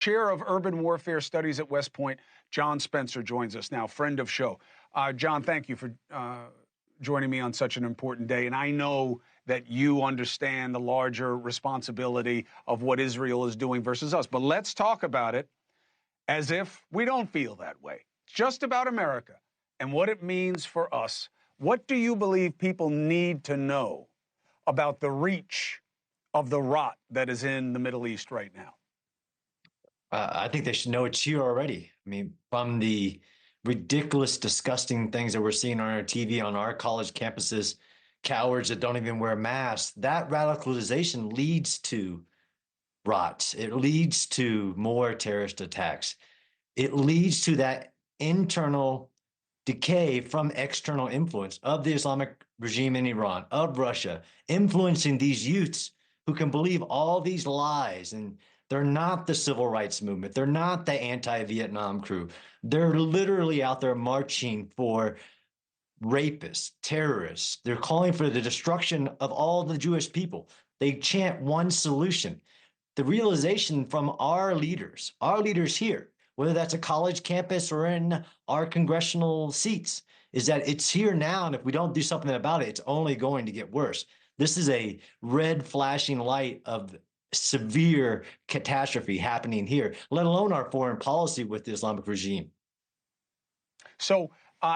Chair of Urban Warfare Studies at West Point, John Spencer, joins us now, friend of show. John, thank you for joining me on such an important day. And I know that you understand the larger responsibility of what Israel is doing versus us. But let's talk about it as if we don't feel that way. Just about America and what it means for us. What do you believe people need to know about the reach of the rot that is in the Middle East right now? I think they should know it's here already. I mean, from the ridiculous, disgusting things that we're seeing on our TV, on our college campuses, cowards that don't even wear masks, that radicalization leads to rot. It leads to more terrorist attacks. It leads to that internal decay from external influence of the Islamic regime in Iran, of Russia, influencing these youths who can believe all these lies. And they're not the civil rights movement. They're not the anti-Vietnam crew. They're literally out there marching for rapists, terrorists. They're calling for the destruction of all the Jewish people. They chant one solution. The realization from our leaders here, whether that's a college campus or in our congressional seats, is that it's here now. And if we don't do something about it, it's only going to get worse. This is a red flashing light of severe catastrophe happening here, let alone our foreign policy with the Islamic regime. So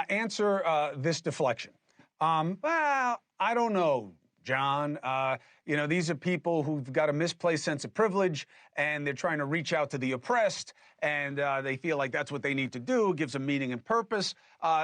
answer this deflection. Well, I don't know, John. You know, these are people who've got a misplaced sense of privilege, and they're trying to reach out to the oppressed, and they feel like that's what they need to do. It gives them meaning and purpose.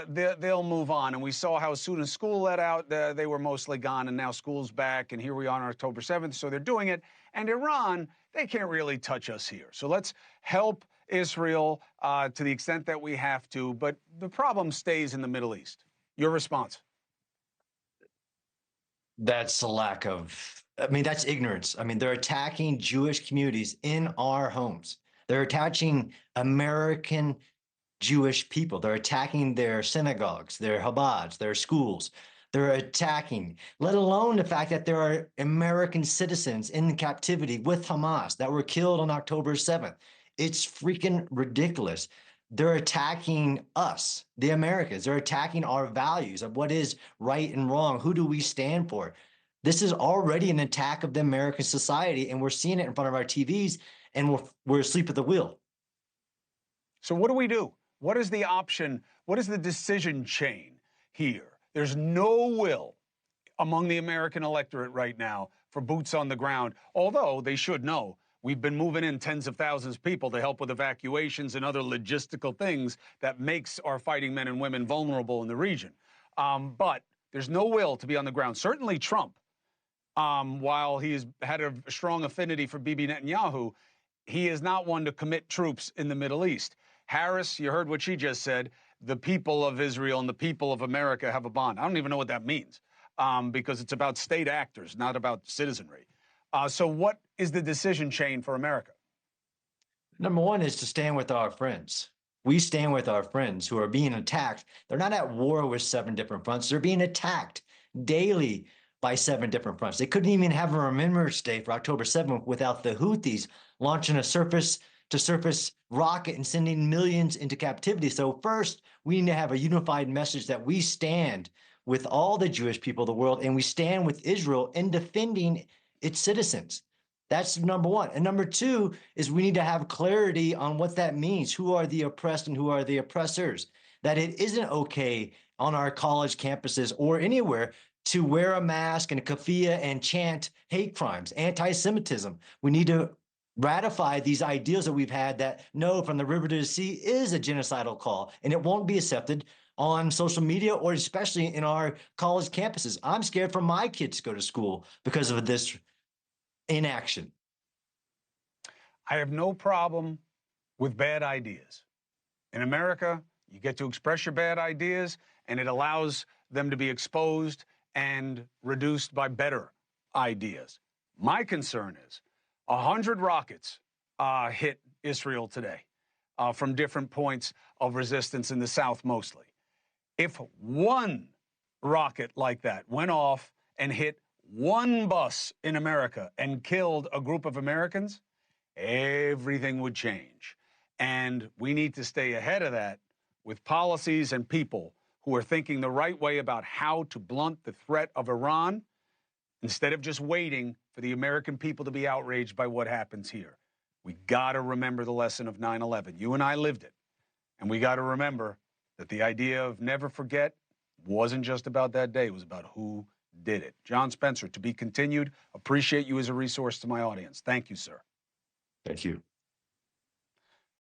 They'll move on. And we saw how as soon as school let out, they were mostly gone, and now school's back, and here we are on October 7th, so they're doing it. And Iran, they can't really touch us here. So let's help Israel to the extent that we have to, but the problem stays in the Middle East. Your response? That's a lack of, I mean, that's ignorance. I mean, they're attacking Jewish communities in our homes. They're attacking American Jewish people. They're attacking their synagogues, their Chabads, their schools. They're attacking, let alone the fact that there are American citizens in captivity with Hamas that were killed on October 7th. It's freaking ridiculous. They're attacking us, the Americans. They're attacking our values of what is right and wrong. Who do we stand for? This is already an attack of the American society, and we're seeing it in front of our TVs, and we're asleep at the wheel. So what do we do? What is the option? What is the decision chain here? There's no will among the American electorate right now for boots on the ground, although they should know. We've been moving in tens of thousands of people to help with evacuations and other logistical things that makes our fighting men and women vulnerable in the region. But there's no will to be on the ground. Certainly Trump, while he's had a strong affinity for Bibi Netanyahu, he is not one to commit troops in the Middle East. Harris, you heard what she just said. The people of Israel and the people of America have a bond. I don't even know what that means because it's about state actors, not about citizenry. So what is the decision chain for America? Number one is to stand with our friends. We stand with our friends who are being attacked. They're not at war with 7 different fronts. They're being attacked daily by 7 different fronts. They couldn't even have a Remembrance Day for October 7th without the Houthis launching a surface-to-surface rocket and sending millions into captivity. So first, we need to have a unified message that we stand with all the Jewish people of the world, and we stand with Israel in defending its citizens. That's number one. And number two is we need to have clarity on what that means. Who are the oppressed and who are the oppressors? That it isn't okay on our college campuses or anywhere to wear a mask and a keffiyeh and chant hate crimes, anti-Semitism. We need to ratify these ideals that we've had that no, from the river to the sea is a genocidal call, and it won't be accepted on social media or especially in our college campuses. I'm scared for my kids to go to school because of this inaction. I have no problem with bad ideas. In America, you get to express your bad ideas, and it allows them to be exposed and reduced by better ideas. My concern is 100 rockets hit Israel today from different points of resistance in the south mostly. If one rocket like that went off and hit one bus in America and killed a group of Americans, everything would change. And we need to stay ahead of that with policies and people who are thinking the right way about how to blunt the threat of Iran instead of just waiting for the American people to be outraged by what happens here. We got to remember the lesson of 9/11. You and I lived it. And we got to remember that the idea of never forget wasn't just about that day. It was about who did it. John Spencer, to be continued. Appreciate you as a resource to my audience. Thank you, sir. Thank you.